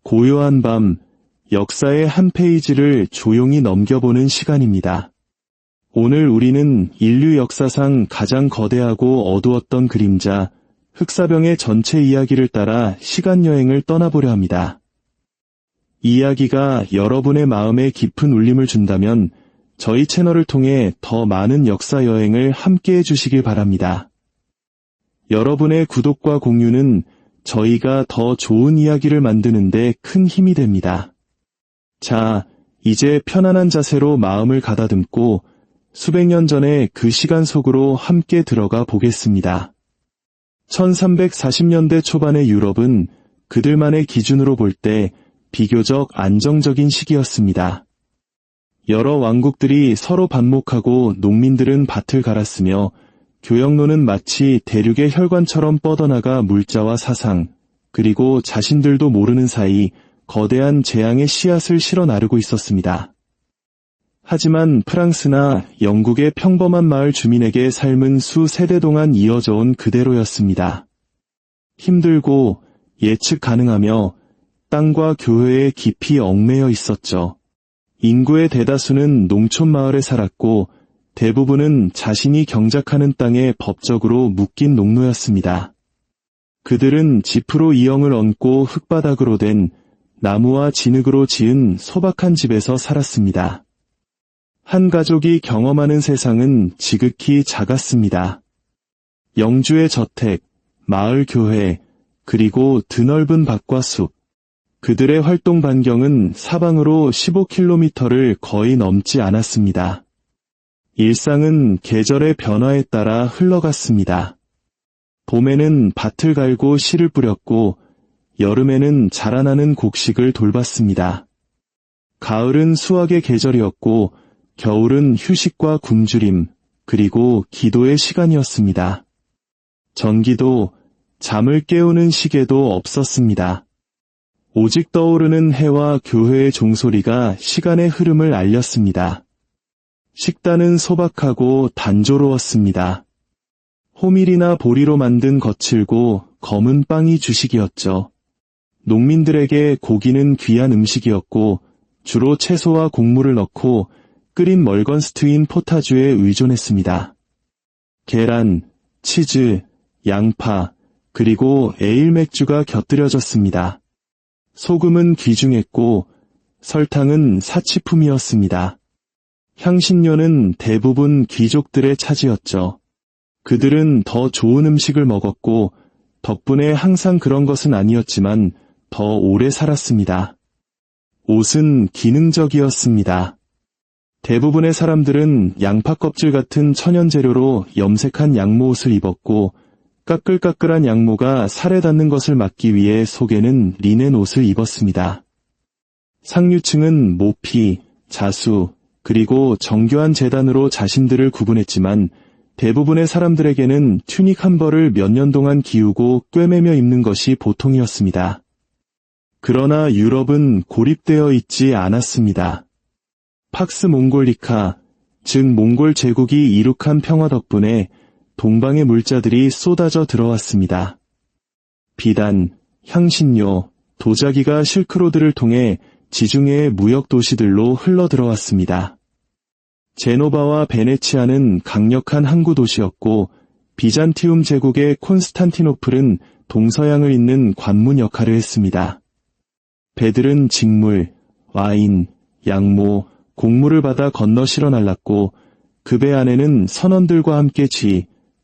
고요한 밤, 역사의 한 페이지를 조용히 넘겨보는 시간입니다. 오늘 우리는 인류 역사상 가장 거대하고 어두웠던 그림자, 흑사병의 전체 이야기를 따라 시간여행을 떠나보려 합니다. 이 이야기가 여러분의 마음에 깊은 울림을 준다면 저희 채널을 통해 더 많은 역사 여행을 함께 해주시길 바랍니다. 여러분의 구독과 공유는 저희가 더 좋은 이야기를 만드는데 큰 힘이 됩니다. 자, 이제 편안한 자세로 마음을 가다듬고 수백 년 전의 그 시간 속으로 함께 들어가 보겠습니다. 1340년대 초반의 유럽은 그들만의 기준으로 볼 때 비교적 안정적인 시기였습니다. 여러 왕국들이 서로 반목하고 농민들은 밭을 갈았으며 교역로는 마치 대륙의 혈관처럼 뻗어나가 물자와 사상, 그리고 자신들도 모르는 사이 거대한 재앙의 씨앗을 실어 나르고 있었습니다. 하지만 프랑스나 영국의 평범한 마을 주민에게 삶은 수세대 동안 이어져 온 그대로였습니다. 힘들고 예측 가능하며 땅과 교회에 깊이 얽매여 있었죠. 인구의 대다수는 농촌 마을에 살았고 대부분은 자신이 경작하는 땅에 법적으로 묶인 농노였습니다. 그들은 지프로 이형을 얹고 흙바닥으로 된 나무와 진흙으로 지은 소박한 집에서 살았습니다. 한 가족이 경험하는 세상은 지극히 작았습니다. 영주의 저택, 마을 교회, 그리고 드넓은 밭과 숲. 그들의 활동 반경은 사방으로 15km를 거의 넘지 않았습니다. 일상은 계절의 변화에 따라 흘러갔습니다. 봄에는 밭을 갈고 씨를 뿌렸고 여름에는 자라나는 곡식을 돌봤습니다. 가을은 수확의 계절이었고 겨울은 휴식과 굶주림, 그리고 기도의 시간이었습니다. 전기도, 잠을 깨우는 시계도 없었습니다. 오직 떠오르는 해와 교회의 종소리가 시간의 흐름을 알렸습니다. 식단은 소박하고 단조로웠습니다. 호밀이나 보리로 만든 거칠고 검은 빵이 주식이었죠. 농민들에게 고기는 귀한 음식이었고 주로 채소와 곡물을 넣고 끓인 멀건 스튜인 포타주에 의존했습니다. 계란, 치즈, 양파, 그리고 에일 맥주가 곁들여졌습니다. 소금은 귀중했고 설탕은 사치품이었습니다. 향신료는 대부분 귀족들의 차지였죠. 그들은 더 좋은 음식을 먹었고 덕분에 항상 그런 것은 아니었지만 더 오래 살았습니다. 옷은 기능적이었습니다. 대부분의 사람들은 양파 껍질 같은 천연 재료로 염색한 양모 옷을 입었고 까끌까끌한 양모가 살에 닿는 것을 막기 위해 속에는 리넨 옷을 입었습니다. 상류층은 모피, 자수, 그리고 정교한 재단으로 자신들을 구분했지만 대부분의 사람들에게는 튜닉 한 벌을 몇 년 동안 기우고 꿰매며 입는 것이 보통이었습니다. 그러나 유럽은 고립되어 있지 않았습니다. 팍스 몽골리카, 즉 몽골 제국이 이룩한 평화 덕분에 동방의 물자들이 쏟아져 들어왔습니다. 비단, 향신료, 도자기가 실크로드를 통해 지중해의 무역 도시들로 흘러들어왔습니다. 제노바와 베네치아는 강력한 항구 도시였고 비잔티움 제국의 콘스탄티노플은 동서양을 잇는 관문 역할을 했습니다. 배들은 직물, 와인, 양모, 곡물을 받아 건너 실어 날랐고 그 배 안에는 선원들과 함께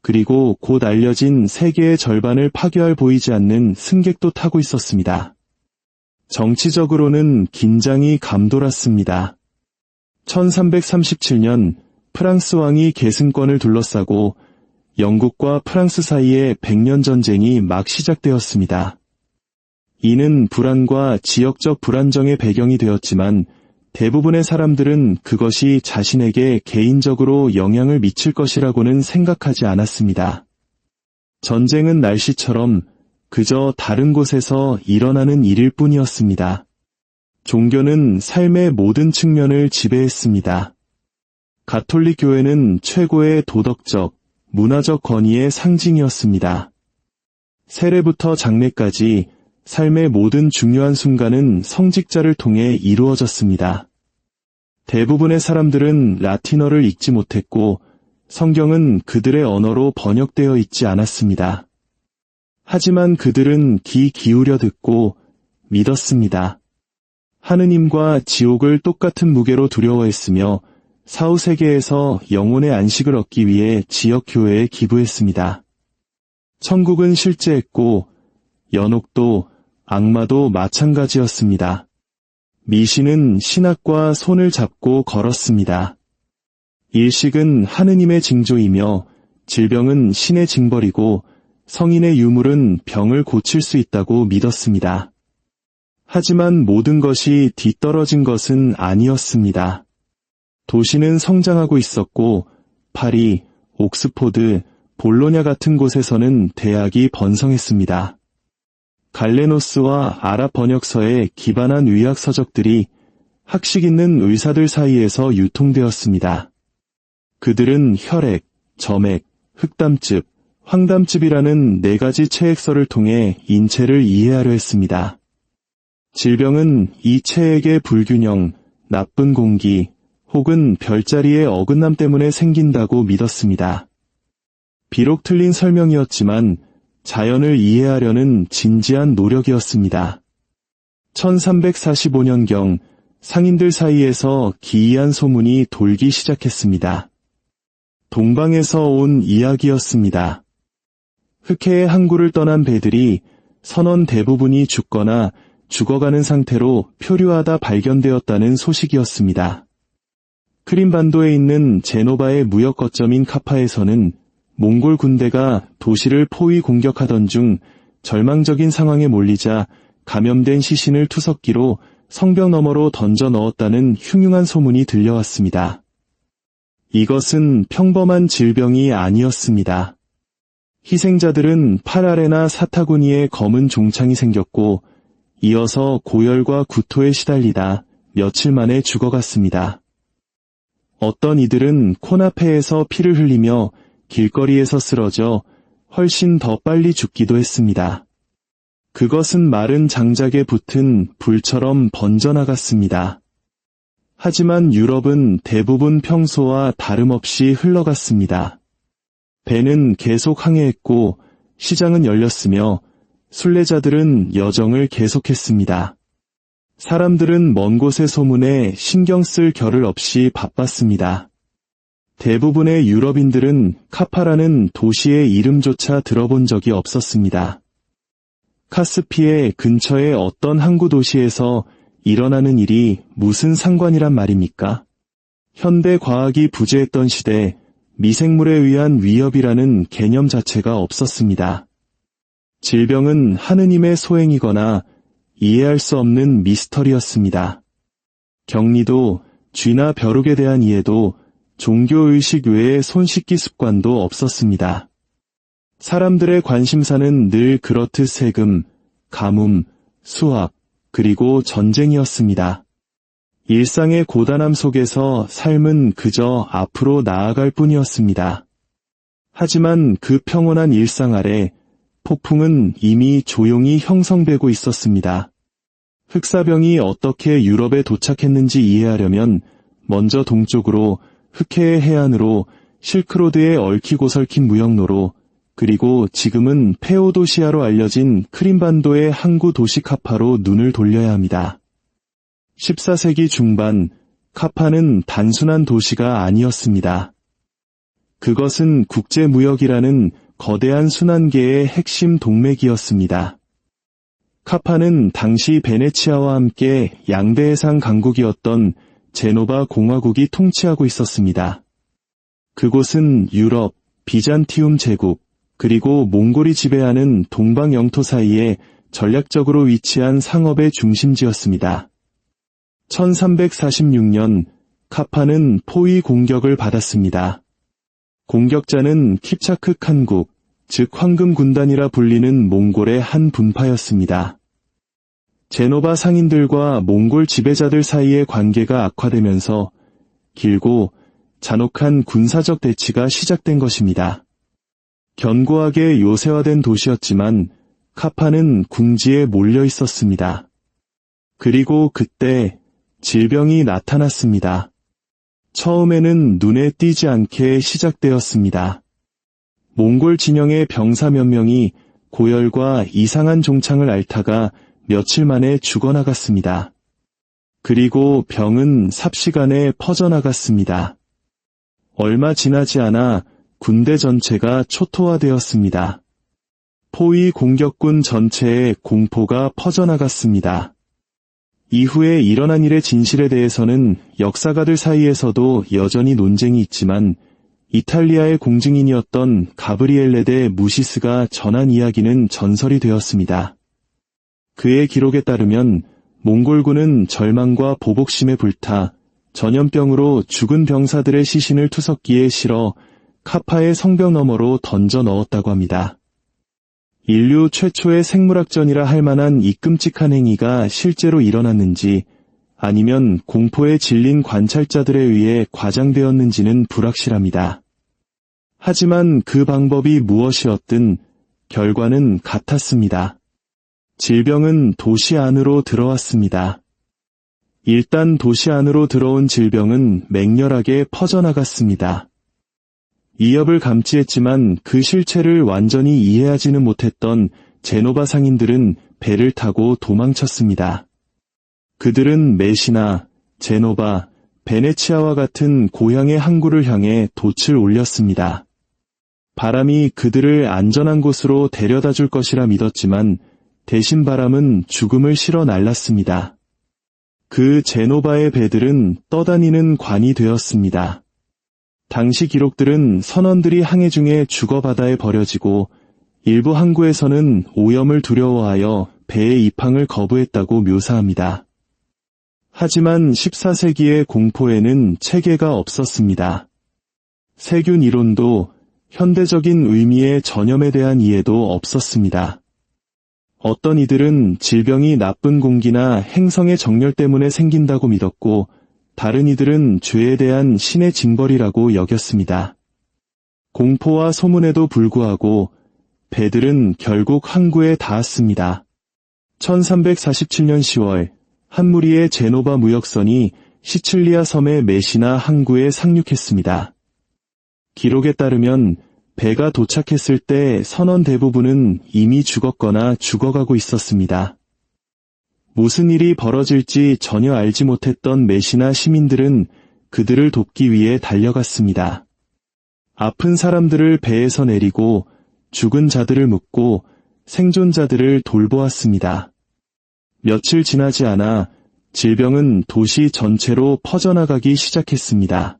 그리고 곧 알려진 세계의 절반을 파괴할 보이지 않는 승객도 타고 있었습니다. 정치적으로는 긴장이 감돌았습니다. 1337년 프랑스 왕이 계승권을 둘러싸고 영국과 프랑스 사이의 100년 전쟁이 막 시작되었습니다. 이는 불안과 지역적 불안정의 배경이 되었지만 대부분의 사람들은 그것이 자신에게 개인적으로 영향을 미칠 것이라고는 생각하지 않았습니다. 전쟁은 날씨처럼 그저 다른 곳에서 일어나는 일일 뿐이었습니다. 종교는 삶의 모든 측면을 지배했습니다. 가톨릭 교회는 최고의 도덕적, 문화적 권위의 상징이었습니다. 세례부터 장례까지 삶의 모든 중요한 순간은 성직자를 통해 이루어졌습니다. 대부분의 사람들은 라틴어를 읽지 못했고 성경은 그들의 언어로 번역되어 있지 않았습니다. 하지만 그들은 귀 기울여 듣고 믿었습니다. 하느님과 지옥을 똑같은 무게로 두려워했으며 사후세계에서 영혼의 안식을 얻기 위해 지역교회에 기부했습니다. 천국은 실제했고 연옥도 악마도 마찬가지였습니다. 미신은 신학과 손을 잡고 걸었습니다. 일식은 하느님의 징조이며 질병은 신의 징벌이고 성인의 유물은 병을 고칠 수 있다고 믿었습니다. 하지만 모든 것이 뒤떨어진 것은 아니었습니다. 도시는 성장하고 있었고 파리, 옥스포드, 볼로냐 같은 곳에서는 대학이 번성했습니다. 갈레노스와 아랍 번역서에 기반한 의학 서적들이 학식 있는 의사들 사이에서 유통되었습니다. 그들은 혈액, 점액, 흑담즙, 황담즙이라는 4가지 체액서를 통해 인체를 이해하려 했습니다. 질병은 이 체액의 불균형, 나쁜 공기, 혹은 별자리의 어긋남 때문에 생긴다고 믿었습니다. 비록 틀린 설명이었지만 자연을 이해하려는 진지한 노력이었습니다. 1345년경 상인들 사이에서 기이한 소문이 돌기 시작했습니다. 동방에서 온 이야기였습니다. 흑해의 항구를 떠난 배들이 선원 대부분이 죽거나 죽어가는 상태로 표류하다 발견되었다는 소식이었습니다. 크림반도에 있는 제노바의 무역 거점인 카파에서는 몽골 군대가 도시를 포위 공격하던 중 절망적인 상황에 몰리자 감염된 시신을 투석기로 성벽 너머로 던져 넣었다는 흉흉한 소문이 들려왔습니다. 이것은 평범한 질병이 아니었습니다. 희생자들은 팔 아래나 사타구니에 검은 종창이 생겼고 이어서 고열과 구토에 시달리다 며칠 만에 죽어갔습니다. 어떤 이들은 코나페에서 피를 흘리며 길거리에서 쓰러져 훨씬 더 빨리 죽기도 했습니다. 그것은 마른 장작에 붙은 불처럼 번져나갔습니다. 하지만 유럽은 대부분 평소와 다름없이 흘러갔습니다. 배는 계속 항해했고 시장은 열렸으며 순례자들은 여정을 계속했습니다. 사람들은 먼 곳의 소문에 신경 쓸 겨를 없이 바빴습니다. 대부분의 유럽인들은 카파라는 도시의 이름조차 들어본 적이 없었습니다. 카스피해 근처의 어떤 항구 도시에서 일어나는 일이 무슨 상관이란 말입니까? 현대 과학이 부재했던 시대, 미생물에 의한 위협이라는 개념 자체가 없었습니다. 질병은 하느님의 소행이거나 이해할 수 없는 미스터리였습니다. 격리도 쥐나 벼룩에 대한 이해도 종교의식 외에 손 씻기 습관도 없었습니다. 사람들의 관심사는 늘 그렇듯 세금, 가뭄, 수학, 그리고 전쟁이었습니다. 일상의 고단함 속에서 삶은 그저 앞으로 나아갈 뿐이었습니다. 하지만 그 평온한 일상 아래 폭풍은 이미 조용히 형성되고 있었습니다. 흑사병이 어떻게 유럽에 도착했는지 이해하려면 먼저 동쪽으로 흑해의 해안으로 실크로드에 얽히고 설킨 무역로로 그리고 지금은 페오도시아로 알려진 크림반도의 항구 도시 카파로 눈을 돌려야 합니다. 14세기 중반 카파는 단순한 도시가 아니었습니다. 그것은 국제무역이라는 거대한 순환계의 핵심 동맥이었습니다. 카파는 당시 베네치아와 함께 양대해상 강국이었던 제노바 공화국이 통치하고 있었습니다. 그곳은 유럽, 비잔티움 제국, 그리고 몽골이 지배하는 동방 영토 사이에 전략적으로 위치한 상업의 중심지였습니다. 1346년 카파는 포위 공격을 받았습니다. 공격자는 킵차크 칸국, 즉 황금 군단이라 불리는 몽골의 한 분파였습니다. 제노바 상인들과 몽골 지배자들 사이의 관계가 악화되면서 길고 잔혹한 군사적 대치가 시작된 것입니다. 견고하게 요새화된 도시였지만 카파는 궁지에 몰려 있었습니다. 그리고 그때 질병이 나타났습니다. 처음에는 눈에 띄지 않게 시작되었습니다. 몽골 진영의 병사 몇 명이 고열과 이상한 종창을 앓다가 며칠 만에 죽어나갔습니다. 그리고 병은 삽시간에 퍼져나갔습니다. 얼마 지나지 않아 군대 전체가 초토화되었습니다. 포위 공격군 전체에 공포가 퍼져나갔습니다. 이후에 일어난 일의 진실에 대해서는 역사가들 사이에서도 여전히 논쟁이 있지만 이탈리아의 공증인이었던 가브리엘레 데 무시스가 전한 이야기는 전설이 되었습니다. 그의 기록에 따르면 몽골군은 절망과 보복심에 불타 전염병으로 죽은 병사들의 시신을 투석기에 실어 카파의 성벽 너머로 던져 넣었다고 합니다. 인류 최초의 생물학전이라 할 만한 이 끔찍한 행위가 실제로 일어났는지 아니면 공포에 질린 관찰자들에 의해 과장되었는지는 불확실합니다. 하지만 그 방법이 무엇이었든 결과는 같았습니다. 질병은 도시 안으로 들어왔습니다. 일단 도시 안으로 들어온 질병은 맹렬하게 퍼져나갔습니다. 이협을 감지했지만 그 실체를 완전히 이해하지는 못했던 제노바 상인들은 배를 타고 도망쳤습니다. 그들은 메시나, 제노바, 베네치아와 같은 고향의 항구를 향해 돛을 올렸습니다. 바람이 그들을 안전한 곳으로 데려다 줄 것이라 믿었지만 대신 바람은 죽음을 실어 날랐습니다. 그 제노바의 배들은 떠다니는 관이 되었습니다. 당시 기록들은 선원들이 항해 중에 죽어 바다에 버려지고 일부 항구에서는 오염을 두려워하여 배의 입항을 거부했다고 묘사합니다. 하지만 14세기의 공포에는 체계가 없었습니다. 세균 이론도 현대적인 의미의 전염에 대한 이해도 없었습니다. 어떤 이들은 질병이 나쁜 공기나 행성의 정렬 때문에 생긴다고 믿었고 다른 이들은 죄에 대한 신의 징벌이라고 여겼습니다. 공포와 소문에도 불구하고 배들은 결국 항구에 닿았습니다. 1347년 10월 한 무리의 제노바 무역선이 시칠리아 섬의 메시나 항구에 상륙했습니다. 기록에 따르면 배가 도착했을 때 선원 대부분은 이미 죽었거나 죽어가고 있었습니다. 무슨 일이 벌어질지 전혀 알지 못했던 메시나 시민들은 그들을 돕기 위해 달려갔습니다. 아픈 사람들을 배에서 내리고 죽은 자들을 묻고 생존자들을 돌보았습니다. 며칠 지나지 않아 질병은 도시 전체로 퍼져나가기 시작했습니다.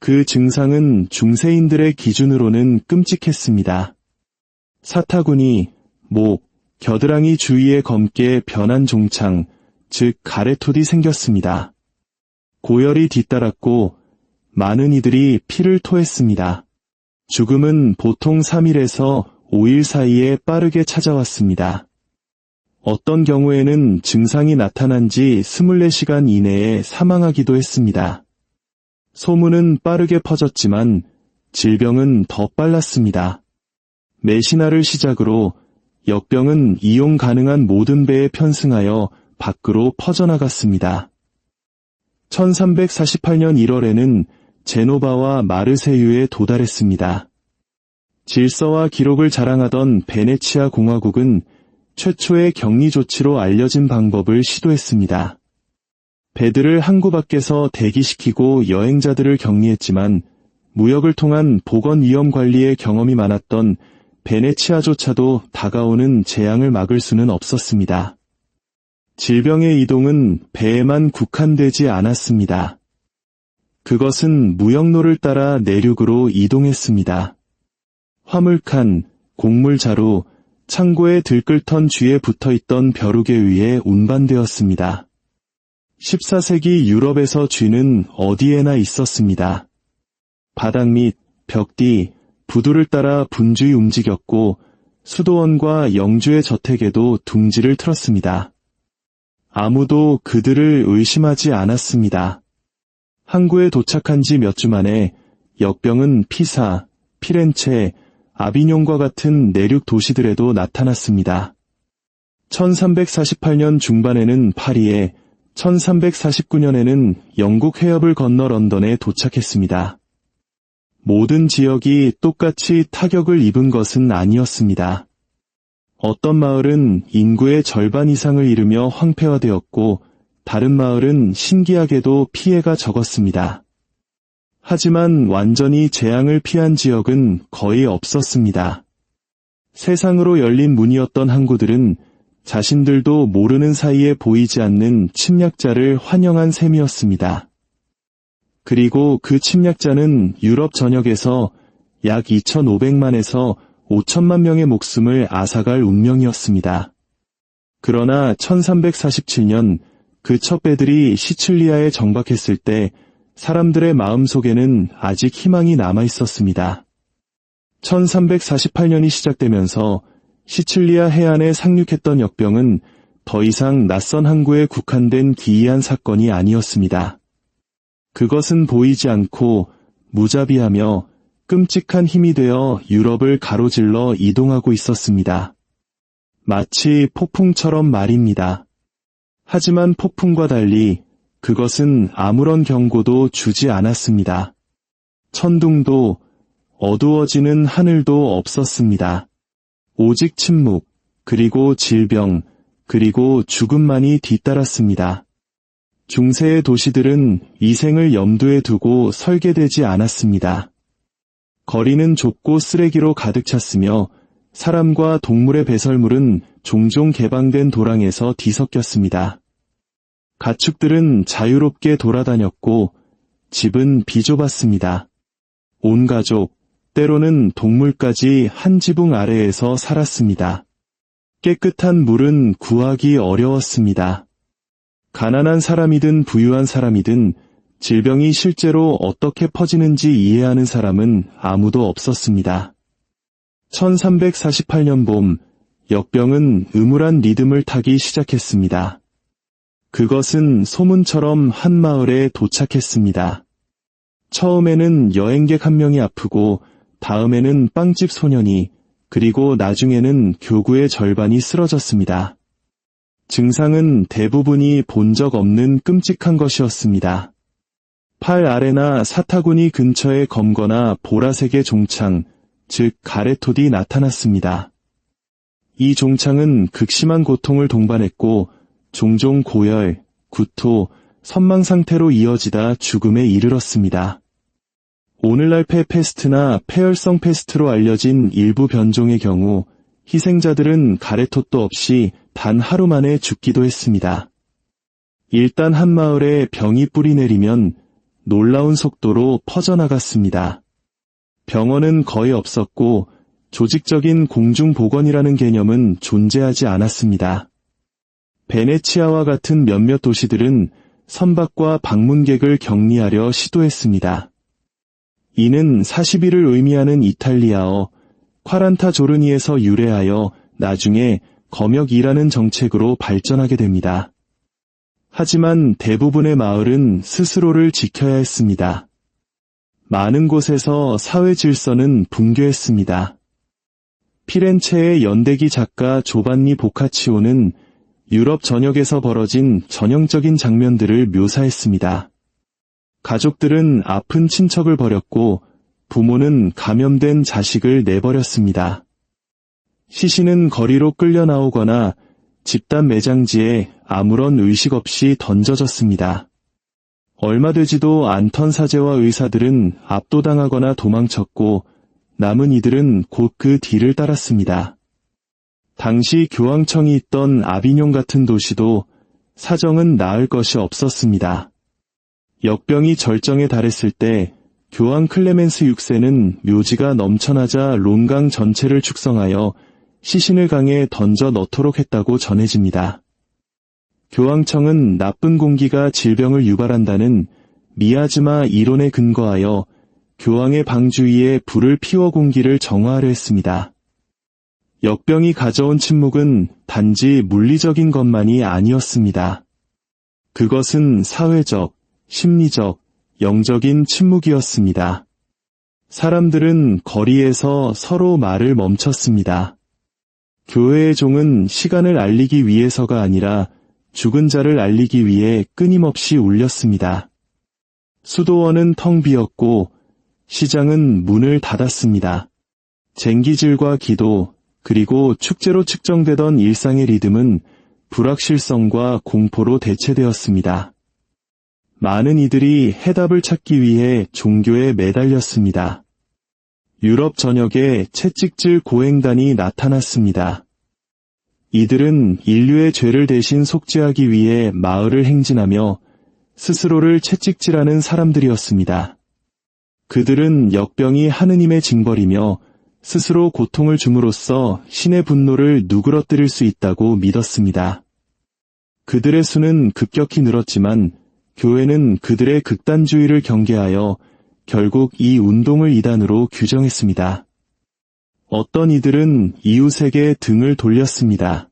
그 증상은 중세인들의 기준으로는 끔찍했습니다. 사타구니, 목, 겨드랑이 주위에 검게 변한 종창, 즉 가래톱이 생겼습니다. 고열이 뒤따랐고 많은 이들이 피를 토했습니다. 죽음은 보통 3일에서 5일 사이에 빠르게 찾아왔습니다. 어떤 경우에는 증상이 나타난 지 24시간 이내에 사망하기도 했습니다. 소문은 빠르게 퍼졌지만 질병은 더 빨랐습니다. 메시나를 시작으로 역병은 이용 가능한 모든 배에 편승하여 밖으로 퍼져나갔습니다. 1348년 1월에는 제노바와 마르세유에 도달했습니다. 질서와 기록을 자랑하던 베네치아 공화국은 최초의 격리 조치로 알려진 방법을 시도했습니다. 배들을 항구 밖에서 대기시키고 여행자들을 격리했지만 무역을 통한 보건 위험 관리의 경험이 많았던 베네치아조차도 다가오는 재앙을 막을 수는 없었습니다. 질병의 이동은 배에만 국한되지 않았습니다. 그것은 무역로를 따라 내륙으로 이동했습니다. 화물칸, 곡물자루, 창고의 들끓던 쥐에 붙어있던 벼룩에 의해 운반되었습니다. 14세기 유럽에서 쥐는 어디에나 있었습니다. 바닥 및 벽 뒤, 부두를 따라 분주히 움직였고 수도원과 영주의 저택에도 둥지를 틀었습니다. 아무도 그들을 의심하지 않았습니다. 항구에 도착한 지 몇 주 만에 역병은 피사, 피렌체, 아비뇽과 같은 내륙 도시들에도 나타났습니다. 1348년 중반에는 파리에, 1349년에는 영국 해협을 건너 런던에 도착했습니다. 모든 지역이 똑같이 타격을 입은 것은 아니었습니다. 어떤 마을은 인구의 절반 이상을 잃으며 황폐화되었고, 다른 마을은 신기하게도 피해가 적었습니다. 하지만 완전히 재앙을 피한 지역은 거의 없었습니다. 세상으로 열린 문이었던 항구들은 자신들도 모르는 사이에 보이지 않는 침략자를 환영한 셈이었습니다. 그리고 그 침략자는 유럽 전역에서 약 2,500만에서 5천만 명의 목숨을 앗아갈 운명이었습니다. 그러나 1347년 그 첫 배들이 시칠리아에 정박했을 때 사람들의 마음속에는 아직 희망이 남아 있었습니다. 1348년이 시작되면서 시칠리아 해안에 상륙했던 역병은 더 이상 낯선 항구에 국한된 기이한 사건이 아니었습니다. 그것은 보이지 않고 무자비하며 끔찍한 힘이 되어 유럽을 가로질러 이동하고 있었습니다. 마치 폭풍처럼 말입니다. 하지만 폭풍과 달리 그것은 아무런 경고도 주지 않았습니다. 천둥도 어두워지는 하늘도 없었습니다. 오직 침묵, 그리고 질병, 그리고 죽음만이 뒤따랐습니다. 중세의 도시들은 위생을 염두에 두고 설계되지 않았습니다. 거리는 좁고 쓰레기로 가득 찼으며 사람과 동물의 배설물은 종종 개방된 도랑에서 뒤섞였습니다. 가축들은 자유롭게 돌아다녔고 집은 비좁았습니다. 온 가족, 때로는 동물까지 한 지붕 아래에서 살았습니다. 깨끗한 물은 구하기 어려웠습니다. 가난한 사람이든 부유한 사람이든 질병이 실제로 어떻게 퍼지는지 이해하는 사람은 아무도 없었습니다. 1348년 봄, 역병은 음울한 리듬을 타기 시작했습니다. 그것은 소문처럼 한 마을에 도착했습니다. 처음에는 여행객 한 명이 아프고 다음에는 빵집 소년이, 그리고 나중에는 교구의 절반이 쓰러졌습니다. 증상은 대부분이 본 적 없는 끔찍한 것이었습니다. 팔 아래나 사타구니 근처에 검거나 보라색의 종창, 즉 가래톱이 나타났습니다. 이 종창은 극심한 고통을 동반했고 종종 고열, 구토, 선망 상태로 이어지다 죽음에 이르렀습니다. 오늘날 폐페스트나 폐혈성 페스트로 알려진 일부 변종의 경우 희생자들은 가래톱도 없이 단 하루 만에 죽기도 했습니다. 일단 한 마을에 병이 뿌리 내리면 놀라운 속도로 퍼져나갔습니다. 병원은 거의 없었고 조직적인 공중보건이라는 개념은 존재하지 않았습니다. 베네치아와 같은 몇몇 도시들은 선박과 방문객을 격리하려 시도했습니다. 이는 40일을 의미하는 이탈리아어 콰란타 조르니에서 유래하여 나중에 검역이라는 정책으로 발전하게 됩니다. 하지만 대부분의 마을은 스스로를 지켜야 했습니다. 많은 곳에서 사회 질서는 붕괴했습니다. 피렌체의 연대기 작가 조반니 보카치오는 유럽 전역에서 벌어진 전형적인 장면들을 묘사했습니다. 가족들은 아픈 친척을 버렸고 부모는 감염된 자식을 내버렸습니다. 시신은 거리로 끌려 나오거나 집단 매장지에 아무런 의식 없이 던져졌습니다. 얼마 되지도 않던 사제와 의사들은 압도당하거나 도망쳤고 남은 이들은 곧 그 뒤를 따랐습니다. 당시 교황청이 있던 아비뇽 같은 도시도 사정은 나을 것이 없었습니다. 역병이 절정에 달했을 때 교황 클레멘스 6세는 묘지가 넘쳐나자 론강 전체를 축성하여 시신을 강에 던져 넣도록 했다고 전해집니다. 교황청은 나쁜 공기가 질병을 유발한다는 미아즈마 이론에 근거하여 교황의 방 주위에 불을 피워 공기를 정화하려 했습니다. 역병이 가져온 침묵은 단지 물리적인 것만이 아니었습니다. 그것은 사회적, 심리적, 영적인 침묵이었습니다. 사람들은 거리에서 서로 말을 멈췄습니다. 교회의 종은 시간을 알리기 위해서가 아니라 죽은 자를 알리기 위해 끊임없이 울렸습니다. 수도원은 텅 비었고 시장은 문을 닫았습니다. 쟁기질과 기도, 그리고 축제로 측정되던 일상의 리듬은 불확실성과 공포로 대체되었습니다. 많은 이들이 해답을 찾기 위해 종교에 매달렸습니다. 유럽 전역에 채찍질 고행단이 나타났습니다. 이들은 인류의 죄를 대신 속죄하기 위해 마을을 행진하며 스스로를 채찍질하는 사람들이었습니다. 그들은 역병이 하느님의 징벌이며 스스로 고통을 줌으로써 신의 분노를 누그러뜨릴 수 있다고 믿었습니다. 그들의 수는 급격히 늘었지만 교회는 그들의 극단주의를 경계하여 결국 이 운동을 이단으로 규정했습니다. 어떤 이들은 이웃에게 등을 돌렸습니다.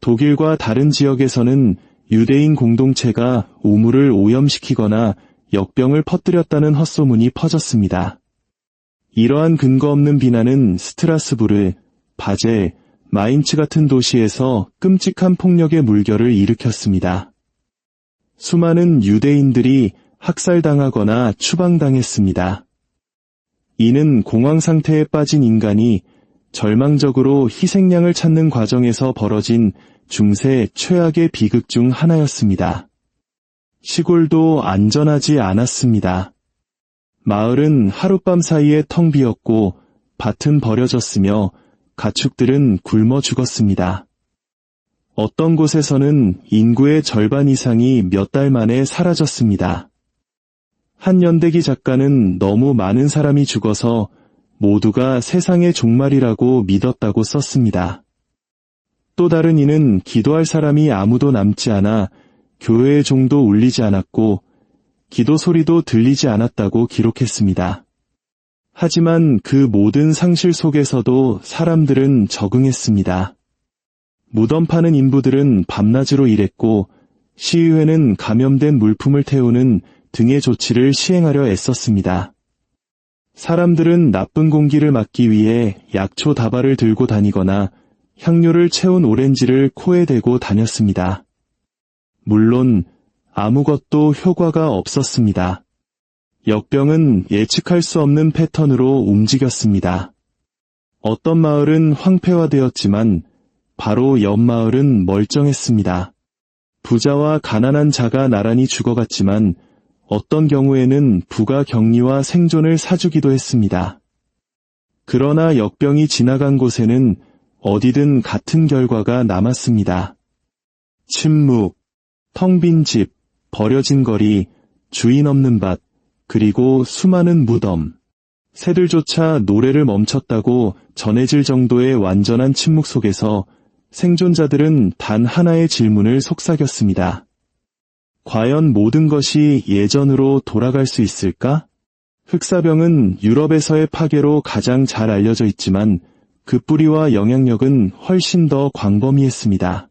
독일과 다른 지역에서는 유대인 공동체가 우물을 오염시키거나 역병을 퍼뜨렸다는 헛소문이 퍼졌습니다. 이러한 근거 없는 비난은 스트라스부르, 바젤, 마인츠 같은 도시에서 끔찍한 폭력의 물결을 일으켰습니다. 수많은 유대인들이 학살당하거나 추방당했습니다. 이는 공황 상태에 빠진 인간이 절망적으로 희생양을 찾는 과정에서 벌어진 중세 최악의 비극 중 하나였습니다. 시골도 안전하지 않았습니다. 마을은 하룻밤 사이에 텅 비었고 밭은 버려졌으며 가축들은 굶어 죽었습니다. 어떤 곳에서는 인구의 절반 이상이 몇 달 만에 사라졌습니다. 한 연대기 작가는 너무 많은 사람이 죽어서 모두가 세상의 종말이라고 믿었다고 썼습니다. 또 다른 이는 기도할 사람이 아무도 남지 않아 교회의 종도 울리지 않았고 기도 소리도 들리지 않았다고 기록했습니다. 하지만 그 모든 상실 속에서도 사람들은 적응했습니다. 무덤 파는 인부들은 밤낮으로 일했고 시의회는 감염된 물품을 태우는 등의 조치를 시행하려 애썼습니다. 사람들은 나쁜 공기를 막기 위해 약초 다발을 들고 다니거나 향료를 채운 오렌지를 코에 대고 다녔습니다. 물론 아무것도 효과가 없었습니다. 역병은 예측할 수 없는 패턴으로 움직였습니다. 어떤 마을은 황폐화되었지만 바로 옆 마을은 멀쩡했습니다. 부자와 가난한 자가 나란히 죽어갔지만 어떤 경우에는 부가 격리와 생존을 사주기도 했습니다. 그러나 역병이 지나간 곳에는 어디든 같은 결과가 남았습니다. 침묵, 텅 빈 집, 버려진 거리, 주인 없는 밭, 그리고 수많은 무덤. 새들조차 노래를 멈췄다고 전해질 정도의 완전한 침묵 속에서 생존자들은 단 하나의 질문을 속삭였습니다. 과연 모든 것이 예전으로 돌아갈 수 있을까? 흑사병은 유럽에서의 파괴로 가장 잘 알려져 있지만 그 뿌리와 영향력은 훨씬 더 광범위했습니다.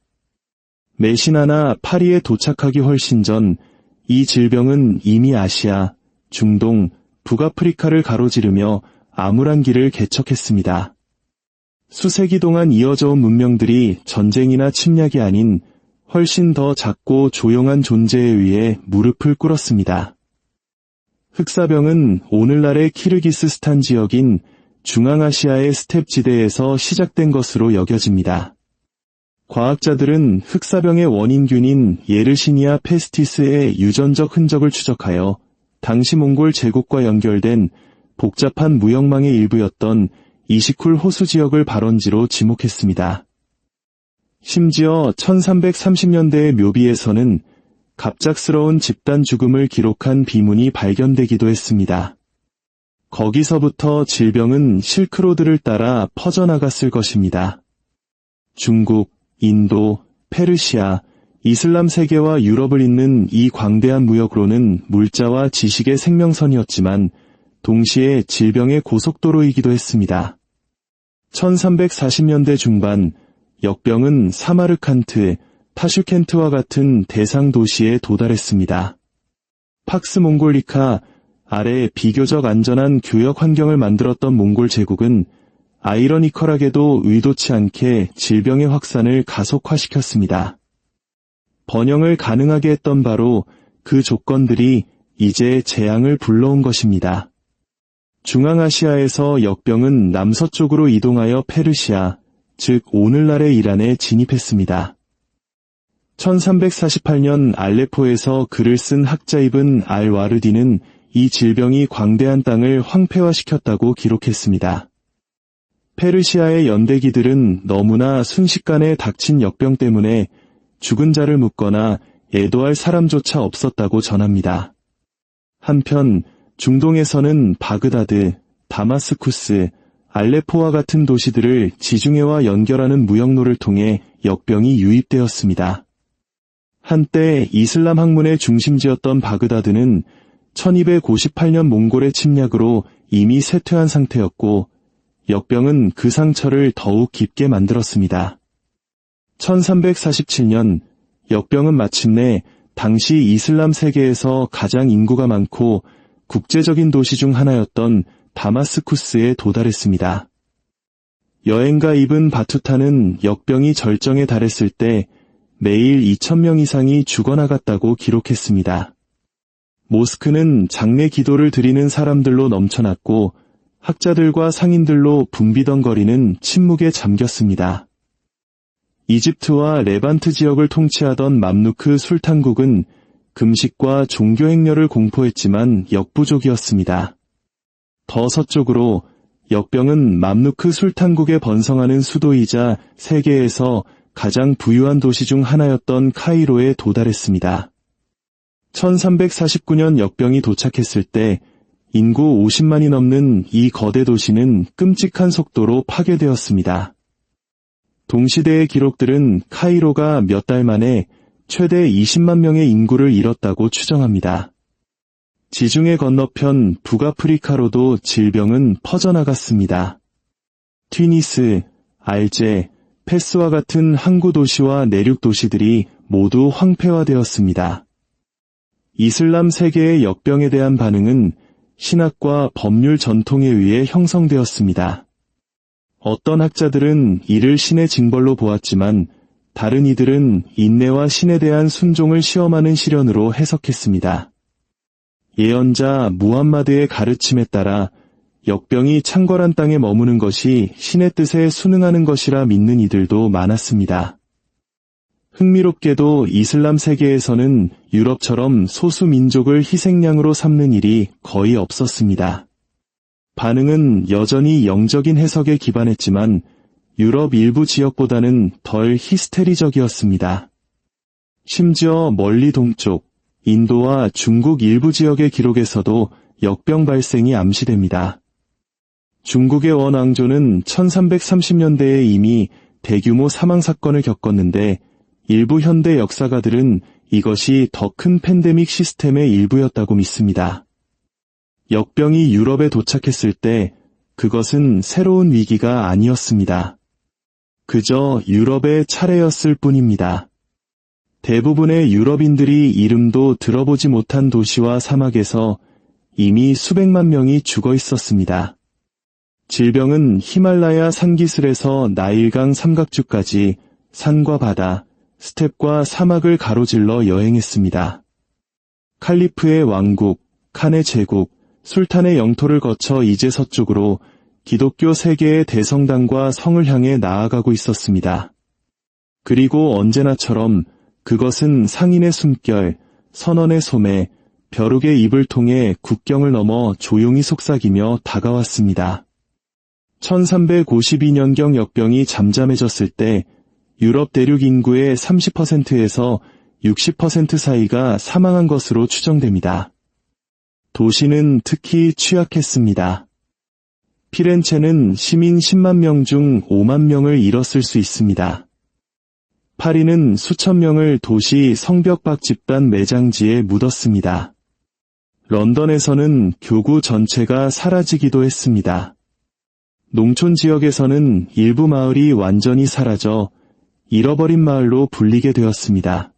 메시나나 파리에 도착하기 훨씬 전 이 질병은 이미 아시아, 중동, 북아프리카를 가로지르며 암울한 길을 개척했습니다. 수세기 동안 이어져 온 문명들이 전쟁이나 침략이 아닌 훨씬 더 작고 조용한 존재에 의해 무릎을 꿇었습니다. 흑사병은 오늘날의 키르기스스탄 지역인 중앙아시아의 스텝 지대에서 시작된 것으로 여겨집니다. 과학자들은 흑사병의 원인균인 예르시니아 페스티스의 유전적 흔적을 추적하여 당시 몽골 제국과 연결된 복잡한 무역망의 일부였던 이시쿨 호수 지역을 발원지로 지목했습니다. 심지어 1330년대의 묘비에서는 갑작스러운 집단 죽음을 기록한 비문이 발견되기도 했습니다. 거기서부터 질병은 실크로드를 따라 퍼져나갔을 것입니다. 중국, 인도, 페르시아, 이슬람 세계와 유럽을 잇는 이 광대한 무역로는 물자와 지식의 생명선이었지만 동시에 질병의 고속도로이기도 했습니다. 1340년대 중반 역병은 사마르칸트, 타슈켄트와 같은 대상 도시에 도달했습니다. 팍스 몽골리카, 아래 비교적 안전한 교역 환경을 만들었던 몽골 제국은 아이러니컬하게도 의도치 않게 질병의 확산을 가속화시켰습니다. 번영을 가능하게 했던 바로 그 조건들이 이제 재앙을 불러온 것입니다. 중앙아시아에서 역병은 남서쪽으로 이동하여 페르시아, 즉 오늘날의 이란에 진입했습니다. 1348년 알레포에서 글을 쓴 학자 이븐 알-와르디는 이 질병이 광대한 땅을 황폐화시켰다고 기록했습니다. 페르시아의 연대기들은 너무나 순식간에 닥친 역병 때문에 죽은 자를 묻거나 애도할 사람조차 없었다고 전합니다. 한편 중동에서는 바그다드, 다마스쿠스, 알레포와 같은 도시들을 지중해와 연결하는 무역로를 통해 역병이 유입되었습니다. 한때 이슬람 학문의 중심지였던 바그다드는 1258년 몽골의 침략으로 이미 쇠퇴한 상태였고 역병은 그 상처를 더욱 깊게 만들었습니다. 1347년 역병은 마침내 당시 이슬람 세계에서 가장 인구가 많고 국제적인 도시 중 하나였던 다마스쿠스에 도달했습니다. 여행가 이븐 바투타는 역병이 절정에 달했을 때 매일 2,000명 이상이 죽어나갔다고 기록했습니다. 모스크는 장례 기도를 드리는 사람들로 넘쳐났고 학자들과 상인들로 붐비덩거리는 침묵에 잠겼습니다. 이집트와 레반트 지역을 통치하던 맘루크 술탄국은 금식과 종교 행렬을 공포했지만 역부족이었습니다. 더 서쪽으로 역병은 맘루크 술탄국에 번성하는 수도이자 세계에서 가장 부유한 도시 중 하나였던 카이로에 도달했습니다. 1349년 역병이 도착했을 때 인구 50만이 넘는 이 거대 도시는 끔찍한 속도로 파괴되었습니다. 동시대의 기록들은 카이로가 몇 달 만에 최대 20만 명의 인구를 잃었다고 추정합니다. 지중해 건너편 북아프리카로도 질병은 퍼져나갔습니다. 튀니스, 알제, 페스와 같은 항구 도시와 내륙 도시들이 모두 황폐화되었습니다. 이슬람 세계의 역병에 대한 반응은 신학과 법률 전통에 의해 형성되었습니다. 어떤 학자들은 이를 신의 징벌로 보았지만 다른 이들은 인내와 신에 대한 순종을 시험하는 시련으로 해석했습니다. 예언자 무함마드의 가르침에 따라 역병이 창궐한 땅에 머무는 것이 신의 뜻에 순응하는 것이라 믿는 이들도 많았습니다. 흥미롭게도 이슬람 세계에서는 유럽처럼 소수 민족을 희생양으로 삼는 일이 거의 없었습니다. 반응은 여전히 영적인 해석에 기반했지만 유럽 일부 지역보다는 덜 히스테리적이었습니다. 심지어 멀리 동쪽, 인도와 중국 일부 지역의 기록에서도 역병 발생이 암시됩니다. 중국의 원왕조는 1330년대에 이미 대규모 사망 사건을 겪었는데 일부 현대 역사가들은 이것이 더 큰 팬데믹 시스템의 일부였다고 믿습니다. 역병이 유럽에 도착했을 때 그것은 새로운 위기가 아니었습니다. 그저 유럽의 차례였을 뿐입니다. 대부분의 유럽인들이 이름도 들어보지 못한 도시와 사막에서 이미 수백만 명이 죽어 있었습니다. 질병은 히말라야 산기슭에서 나일강 삼각주까지 산과 바다, 스텝과 사막을 가로질러 여행했습니다. 칼리프의 왕국, 칸의 제국, 술탄의 영토를 거쳐 이제 서쪽으로 기독교 세계의 대성당과 성을 향해 나아가고 있었습니다. 그리고 언제나처럼 그것은 상인의 숨결, 선원의 소매, 벼룩의 입을 통해 국경을 넘어 조용히 속삭이며 다가왔습니다. 1352년경 역병이 잠잠해졌을 때 유럽 대륙 인구의 30%에서 60% 사이가 사망한 것으로 추정됩니다. 도시는 특히 취약했습니다. 피렌체는 시민 10만 명 중 5만 명을 잃었을 수 있습니다. 파리는 수천 명을 도시 성벽 밖 집단 매장지에 묻었습니다. 런던에서는 교구 전체가 사라지기도 했습니다. 농촌 지역에서는 일부 마을이 완전히 사라져 잃어버린 마을로 불리게 되었습니다.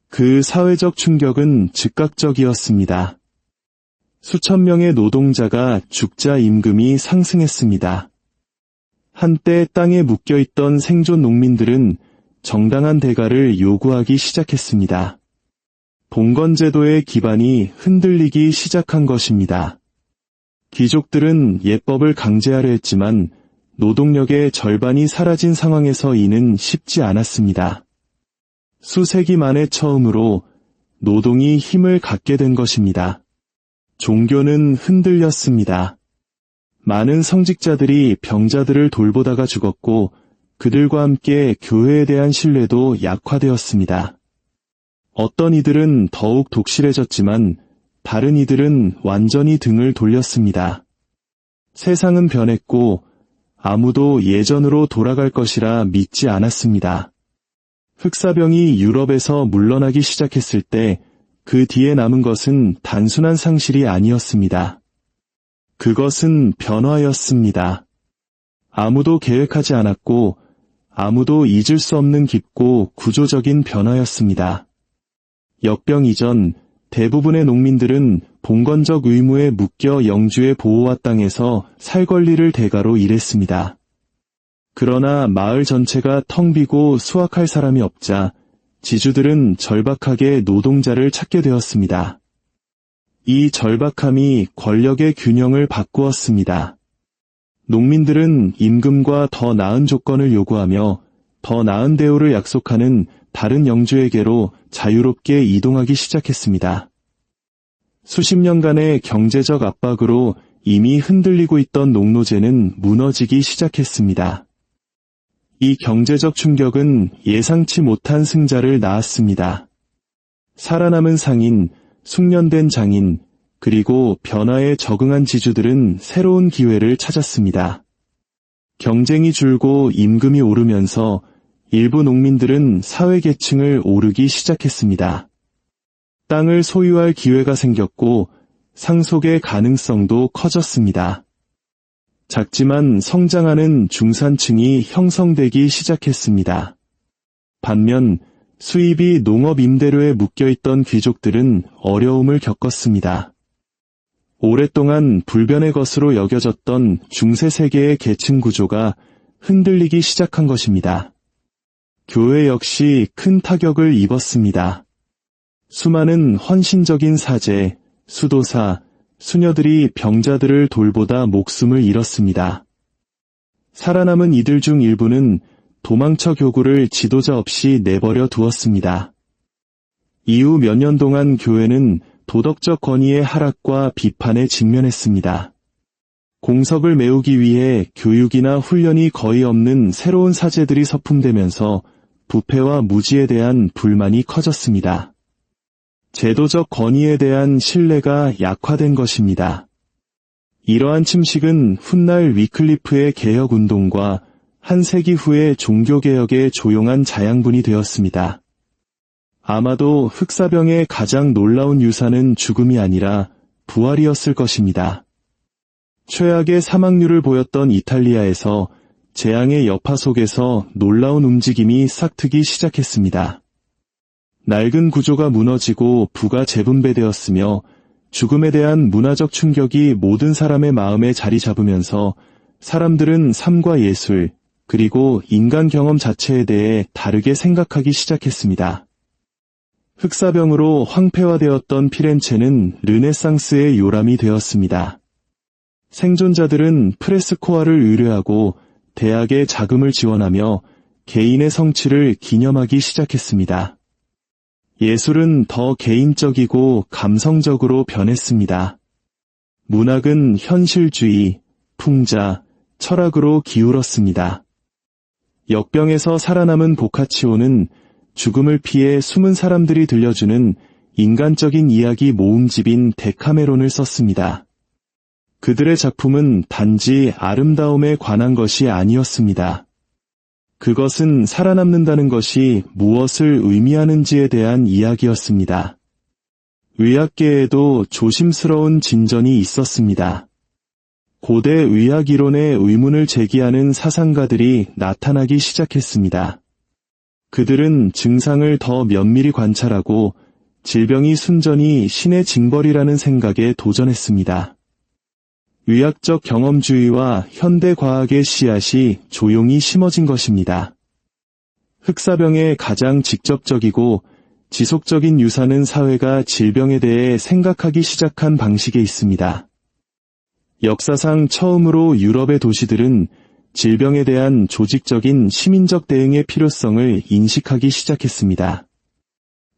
그 사회적 충격은 즉각적이었습니다. 수천 명의 노동자가 죽자 임금이 상승했습니다. 한때 땅에 묶여있던 생존 농민들은 정당한 대가를 요구하기 시작했습니다. 봉건제도의 기반이 흔들리기 시작한 것입니다. 귀족들은 예법을 강제하려 했지만 노동력의 절반이 사라진 상황에서 이는 쉽지 않았습니다. 수세기 만에 처음으로 노동이 힘을 갖게 된 것입니다. 종교는 흔들렸습니다. 많은 성직자들이 병자들을 돌보다가 죽었고 그들과 함께 교회에 대한 신뢰도 약화되었습니다. 어떤 이들은 더욱 독실해졌지만 다른 이들은 완전히 등을 돌렸습니다. 세상은 변했고 아무도 예전으로 돌아갈 것이라 믿지 않았습니다. 흑사병이 유럽에서 물러나기 시작했을 때 그 뒤에 남은 것은 단순한 상실이 아니었습니다. 그것은 변화였습니다. 아무도 계획하지 않았고 아무도 잊을 수 없는 깊고 구조적인 변화였습니다. 역병 이전 대부분의 농민들은 봉건적 의무에 묶여 영주의 보호와 땅에서 살 권리를 대가로 일했습니다. 그러나 마을 전체가 텅 비고 수확할 사람이 없자 지주들은 절박하게 노동자를 찾게 되었습니다. 이 절박함이 권력의 균형을 바꾸었습니다. 농민들은 임금과 더 나은 조건을 요구하며 더 나은 대우를 약속하는 다른 영주에게로 자유롭게 이동하기 시작했습니다. 수십 년간의 경제적 압박으로 이미 흔들리고 있던 농노제는 무너지기 시작했습니다. 이 경제적 충격은 예상치 못한 승자를 낳았습니다. 살아남은 상인, 숙련된 장인, 그리고 변화에 적응한 지주들은 새로운 기회를 찾았습니다. 경쟁이 줄고 임금이 오르면서 일부 농민들은 사회계층을 오르기 시작했습니다. 땅을 소유할 기회가 생겼고 상속의 가능성도 커졌습니다. 작지만 성장하는 중산층이 형성되기 시작했습니다. 반면 수입이 농업 임대료에 묶여있던 귀족들은 어려움을 겪었습니다. 오랫동안 불변의 것으로 여겨졌던 중세세계의 계층 구조가 흔들리기 시작한 것입니다. 교회 역시 큰 타격을 입었습니다. 수많은 헌신적인 사제, 수도사, 수녀들이 병자들을 돌보다 목숨을 잃었습니다. 살아남은 이들 중 일부는 도망쳐 교구를 지도자 없이 내버려 두었습니다. 이후 몇 년 동안 교회는 도덕적 권위의 하락과 비판에 직면했습니다. 공석을 메우기 위해 교육이나 훈련이 거의 없는 새로운 사제들이 서품되면서 부패와 무지에 대한 불만이 커졌습니다. 제도적 권위에 대한 신뢰가 약화된 것입니다. 이러한 침식은 훗날 위클리프의 개혁운동과 한 세기 후의 종교개혁의 조용한 자양분이 되었습니다. 아마도 흑사병의 가장 놀라운 유산은 죽음이 아니라 부활이었을 것입니다. 최악의 사망률을 보였던 이탈리아에서 재앙의 여파 속에서 놀라운 움직임이 싹트기 시작했습니다. 낡은 구조가 무너지고 부가 재분배되었으며 죽음에 대한 문화적 충격이 모든 사람의 마음에 자리 잡으면서 사람들은 삶과 예술, 그리고 인간 경험 자체에 대해 다르게 생각하기 시작했습니다. 흑사병으로 황폐화되었던 피렌체는 르네상스의 요람이 되었습니다. 생존자들은 프레스코아를 의뢰하고 대학에 자금을 지원하며 개인의 성취를 기념하기 시작했습니다. 예술은 더 개인적이고 감성적으로 변했습니다. 문학은 현실주의, 풍자, 철학으로 기울었습니다. 역병에서 살아남은 보카치오는 죽음을 피해 숨은 사람들이 들려주는 인간적인 이야기 모음집인 데카메론을 썼습니다. 그들의 작품은 단지 아름다움에 관한 것이 아니었습니다. 그것은 살아남는다는 것이 무엇을 의미하는지에 대한 이야기였습니다. 의학계에도 조심스러운 진전이 있었습니다. 고대 의학 이론의 의문을 제기하는 사상가들이 나타나기 시작했습니다. 그들은 증상을 더 면밀히 관찰하고 질병이 순전히 신의 징벌이라는 생각에 도전했습니다. 의학적 경험주의와 현대과학의 씨앗이 조용히 심어진 것입니다. 흑사병의 가장 직접적이고 지속적인 유산은 사회가 질병에 대해 생각하기 시작한 방식에 있습니다. 역사상 처음으로 유럽의 도시들은 질병에 대한 조직적인 시민적 대응의 필요성을 인식하기 시작했습니다.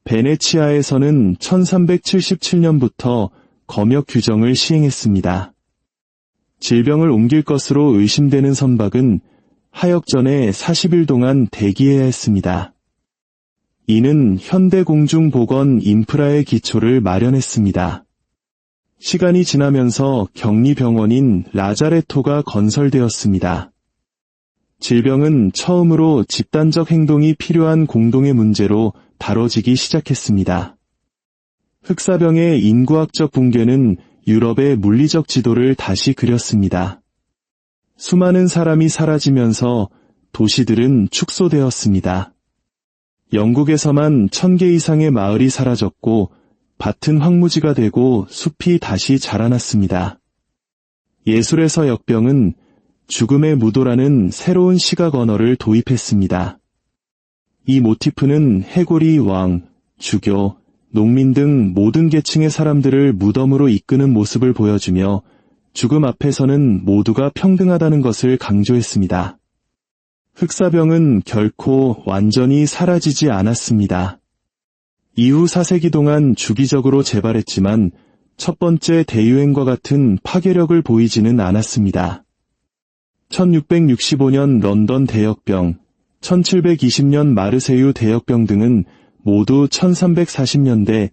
베네치아에서는 1377년부터 검역 규정을 시행했습니다. 질병을 옮길 것으로 의심되는 선박은 하역전에 40일 동안 대기해야 했습니다. 이는 현대 공중보건 인프라의 기초를 마련했습니다. 시간이 지나면서 격리병원인 라자레토가 건설되었습니다. 질병은 처음으로 집단적 행동이 필요한 공동의 문제로 다뤄지기 시작했습니다. 흑사병의 인구학적 붕괴는 유럽의 물리적 지도를 다시 그렸습니다. 수많은 사람이 사라지면서 도시들은 축소되었습니다. 영국에서만 1000개 이상의 마을이 사라졌고 밭은 황무지가 되고 숲이 다시 자라났습니다. 예술에서 역병은 죽음의 무도라는 새로운 시각 언어를 도입했습니다. 이 모티프는 해골이 왕, 주교, 농민 등 모든 계층의 사람들을 무덤으로 이끄는 모습을 보여주며 죽음 앞에서는 모두가 평등하다는 것을 강조했습니다. 흑사병은 결코 완전히 사라지지 않았습니다. 이후 4세기 동안 주기적으로 재발했지만 첫 번째 대유행과 같은 파괴력을 보이지는 않았습니다. 1665년 런던 대역병, 1720년 마르세유 대역병 등은 모두 1340년대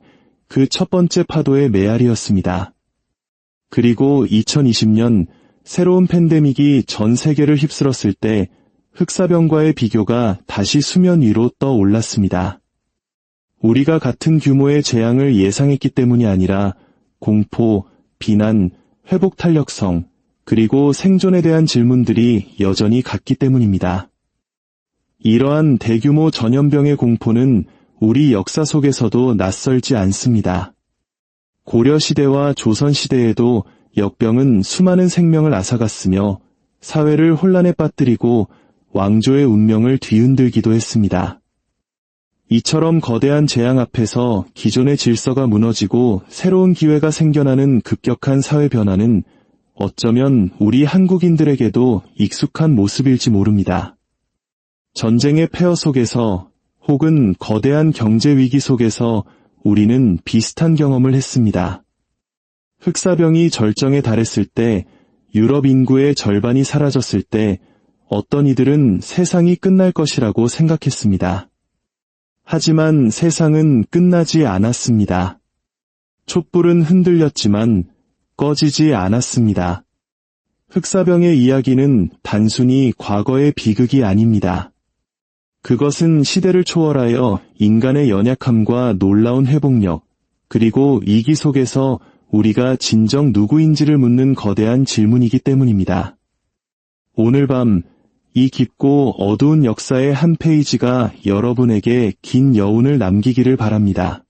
그 첫 번째 파도의 메아리였습니다. 그리고 2020년 새로운 팬데믹이 전 세계를 휩쓸었을 때 흑사병과의 비교가 다시 수면 위로 떠올랐습니다. 우리가 같은 규모의 재앙을 예상했기 때문이 아니라 공포, 비난, 회복 탄력성, 그리고 생존에 대한 질문들이 여전히 같기 때문입니다. 이러한 대규모 전염병의 공포는 우리 역사 속에서도 낯설지 않습니다. 고려시대와 조선시대에도 역병은 수많은 생명을 앗아갔으며 사회를 혼란에 빠뜨리고 왕조의 운명을 뒤흔들기도 했습니다. 이처럼 거대한 재앙 앞에서 기존의 질서가 무너지고 새로운 기회가 생겨나는 급격한 사회 변화는 어쩌면 우리 한국인들에게도 익숙한 모습일지 모릅니다. 전쟁의 폐허 속에서 혹은 거대한 경제 위기 속에서 우리는 비슷한 경험을 했습니다. 흑사병이 절정에 달했을 때, 유럽 인구의 절반이 사라졌을 때 어떤 이들은 세상이 끝날 것이라고 생각했습니다. 하지만 세상은 끝나지 않았습니다. 촛불은 흔들렸지만 꺼지지 않았습니다. 흑사병의 이야기는 단순히 과거의 비극이 아닙니다. 그것은 시대를 초월하여 인간의 연약함과 놀라운 회복력, 그리고 위기 속에서 우리가 진정 누구인지를 묻는 거대한 질문이기 때문입니다. 오늘 밤 이 깊고 어두운 역사의 한 페이지가 여러분에게 긴 여운을 남기기를 바랍니다.